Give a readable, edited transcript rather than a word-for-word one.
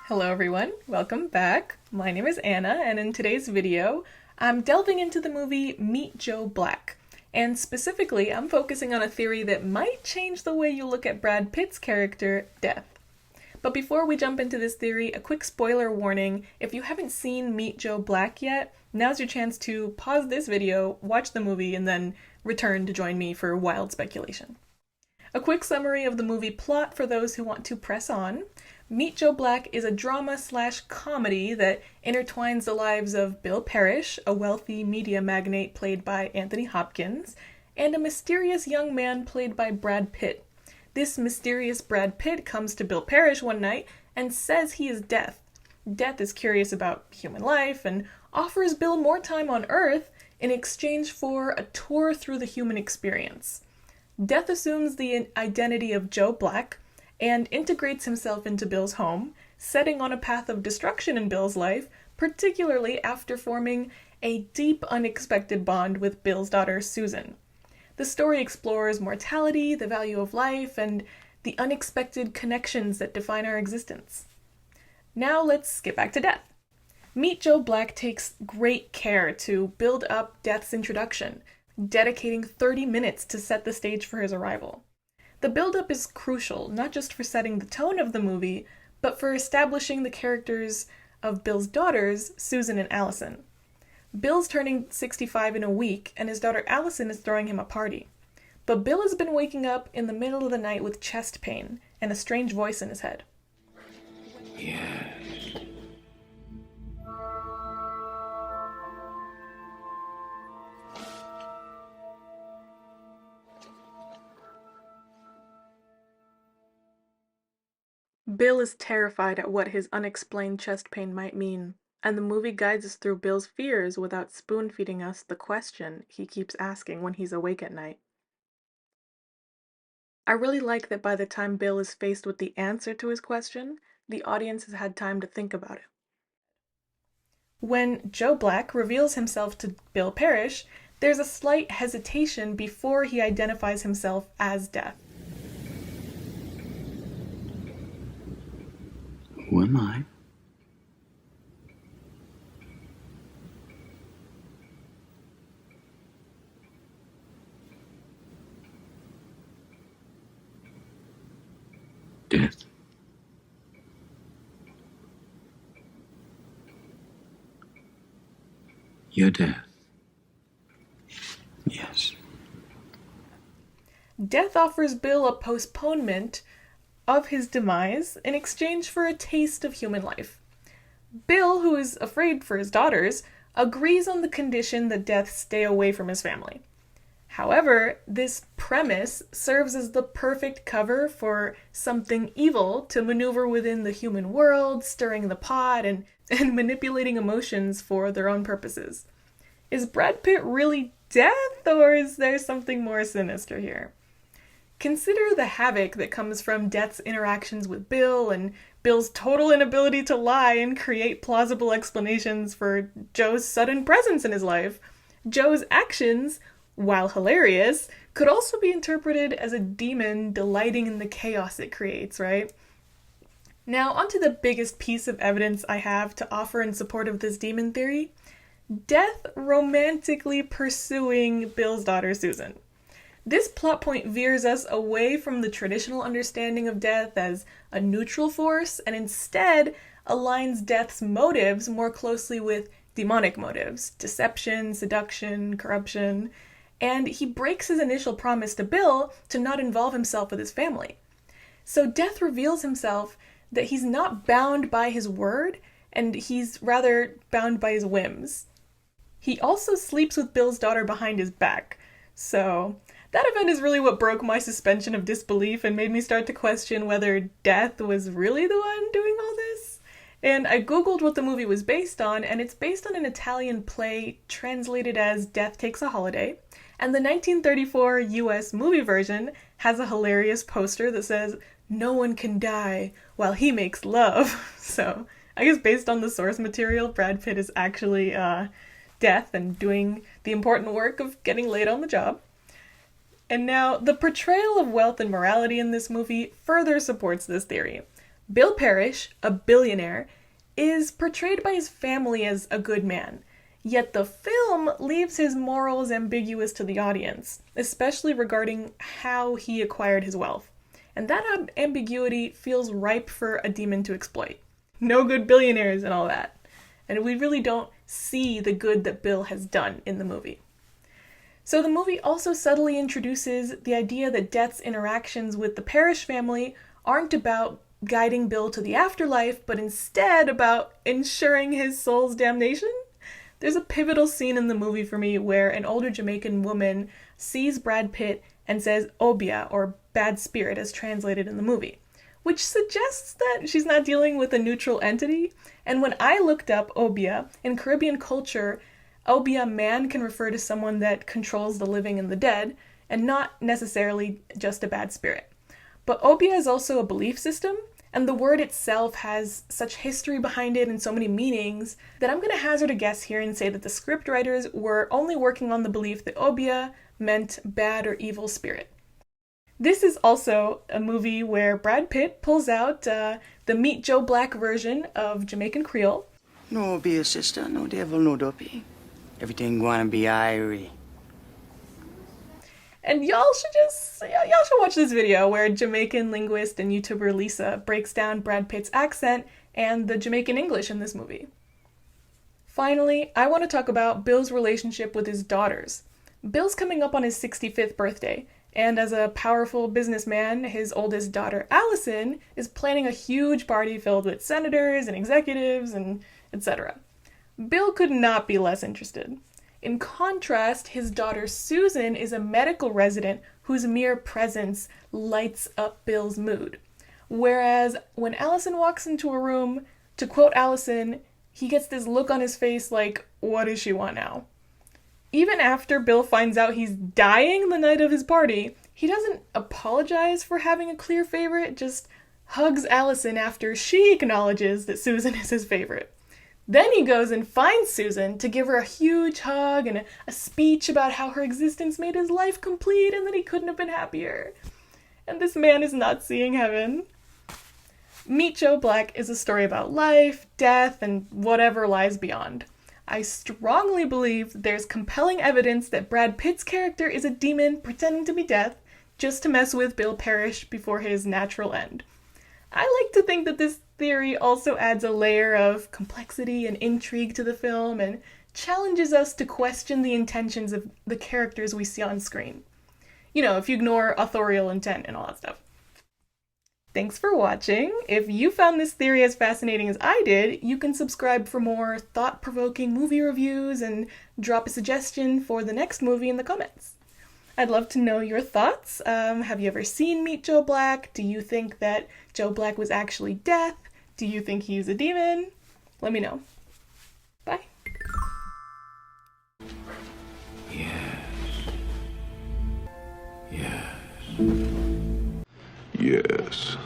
Hello everyone, welcome back. My name is Anna, and in today's video, I'm delving into the movie Meet Joe Black. And specifically, I'm focusing on a theory that might change the way you look at Brad Pitt's character, Death. But before we jump into this theory, a quick spoiler warning. If you haven't seen Meet Joe Black yet, now's your chance to pause this video, watch the movie, and then return to join me for wild speculation. A quick summary of the movie plot for those who want to press on. Meet Joe Black is a drama/comedy that intertwines the lives of Bill Parrish, a wealthy media magnate played by Anthony Hopkins, and a mysterious young man played by Brad Pitt. This mysterious Brad Pitt comes to Bill Parrish one night and says he is Death. Death is curious about human life and offers Bill more time on Earth in exchange for a tour through the human experience. Death assumes the identity of Joe Black and integrates himself into Bill's home, setting on a path of destruction in Bill's life, particularly after forming a deep, unexpected bond with Bill's daughter, Susan. The story explores mortality, the value of life, and the unexpected connections that define our existence. Now let's get back to Death. Meet Joe Black takes great care to build up Death's introduction, dedicating 30 minutes to set the stage for his arrival. The build-up is crucial, not just for setting the tone of the movie, but for establishing the characters of Bill's daughters, Susan and Allison. Bill's turning 65 in a week, and his daughter Allison is throwing him a party. But Bill has been waking up in the middle of the night with chest pain and a strange voice in his head. Yeah. Bill is terrified at what his unexplained chest pain might mean, and the movie guides us through Bill's fears without spoon-feeding us the question he keeps asking when he's awake at night. I really like that by the time Bill is faced with the answer to his question, the audience has had time to think about it. When Joe Black reveals himself to Bill Parrish, there's a slight hesitation before he identifies himself as Death. Who am I? Death. Your death. Yes. Death offers Bill a postponement of his demise in exchange for a taste of human life. Bill, who is afraid for his daughters, agrees on the condition that Death stay away from his family. However, this premise serves as the perfect cover for something evil to maneuver within the human world, stirring the pot and manipulating emotions for their own purposes. Is Brad Pitt really Death, or is there something more sinister here? Consider the havoc that comes from Death's interactions with Bill and Bill's total inability to lie and create plausible explanations for Joe's sudden presence in his life. Joe's actions, while hilarious, could also be interpreted as a demon delighting in the chaos it creates, right? Now, onto the biggest piece of evidence I have to offer in support of this demon theory: Death romantically pursuing Bill's daughter Susan. This plot point veers us away from the traditional understanding of Death as a neutral force and instead aligns Death's motives more closely with demonic motives: deception, seduction, corruption, and he breaks his initial promise to Bill to not involve himself with his family. So Death reveals himself that he's not bound by his word, and he's rather bound by his whims. He also sleeps with Bill's daughter behind his back, so that event is really what broke my suspension of disbelief and made me start to question whether Death was really the one doing all this. And I googled what the movie was based on, and it's based on an Italian play translated as Death Takes a Holiday, and the 1934 US movie version has a hilarious poster that says, "No one can die while he makes love." So I guess based on the source material, Brad Pitt is actually Death and doing the important work of getting laid on the job. And now, the portrayal of wealth and morality in this movie further supports this theory. Bill Parrish, a billionaire, is portrayed by his family as a good man. Yet the film leaves his morals ambiguous to the audience, especially regarding how he acquired his wealth. And that ambiguity feels ripe for a demon to exploit. No good billionaires and all that. And we really don't see the good that Bill has done in the movie. So the movie also subtly introduces the idea that Death's interactions with the Parrish family aren't about guiding Bill to the afterlife, but instead about ensuring his soul's damnation. There's a pivotal scene in the movie for me where an older Jamaican woman sees Brad Pitt and says Obeah, or bad spirit as translated in the movie, which suggests that she's not dealing with a neutral entity. And when I looked up Obeah, in Caribbean culture, Obeah man can refer to someone that controls the living and the dead, and not necessarily just a bad spirit. But Obeah is also a belief system, and the word itself has such history behind it and so many meanings that I'm going to hazard a guess here and say that the scriptwriters were only working on the belief that Obeah meant bad or evil spirit. This is also a movie where Brad Pitt pulls out the Meet Joe Black version of Jamaican Creole. No Obeah, sister, no devil, no dopey. Everything gonna be airy. And y'all should watch this video where Jamaican linguist and YouTuber Lisa breaks down Brad Pitt's accent and the Jamaican English in this movie. Finally, I want to talk about Bill's relationship with his daughters. Bill's coming up on his 65th birthday, and as a powerful businessman, his oldest daughter, Allison, is planning a huge party filled with senators and executives and etc. Bill could not be less interested. In contrast, his daughter Susan is a medical resident whose mere presence lights up Bill's mood. Whereas when Allison walks into a room, to quote Allison, he gets this look on his face like, what does she want now? Even after Bill finds out he's dying the night of his party, he doesn't apologize for having a clear favorite, just hugs Allison after she acknowledges that Susan is his favorite. Then he goes and finds Susan to give her a huge hug and a speech about how her existence made his life complete and that he couldn't have been happier. And this man is not seeing heaven. Meet Joe Black is a story about life, death, and whatever lies beyond. I strongly believe there's compelling evidence that Brad Pitt's character is a demon pretending to be death just to mess with Bill Parrish before his natural end. I like to think that this theory also adds a layer of complexity and intrigue to the film and challenges us to question the intentions of the characters we see on screen. You know, if you ignore authorial intent and all that stuff. Thanks for watching. If you found this theory as fascinating as I did, you can subscribe for more thought-provoking movie reviews and drop a suggestion for the next movie in the comments. I'd love to know your thoughts. Have you ever seen Meet Joe Black? Do you think that Joe Black was actually death? Do you think he's a demon? Let me know. Bye. Yes. Yes. Yes.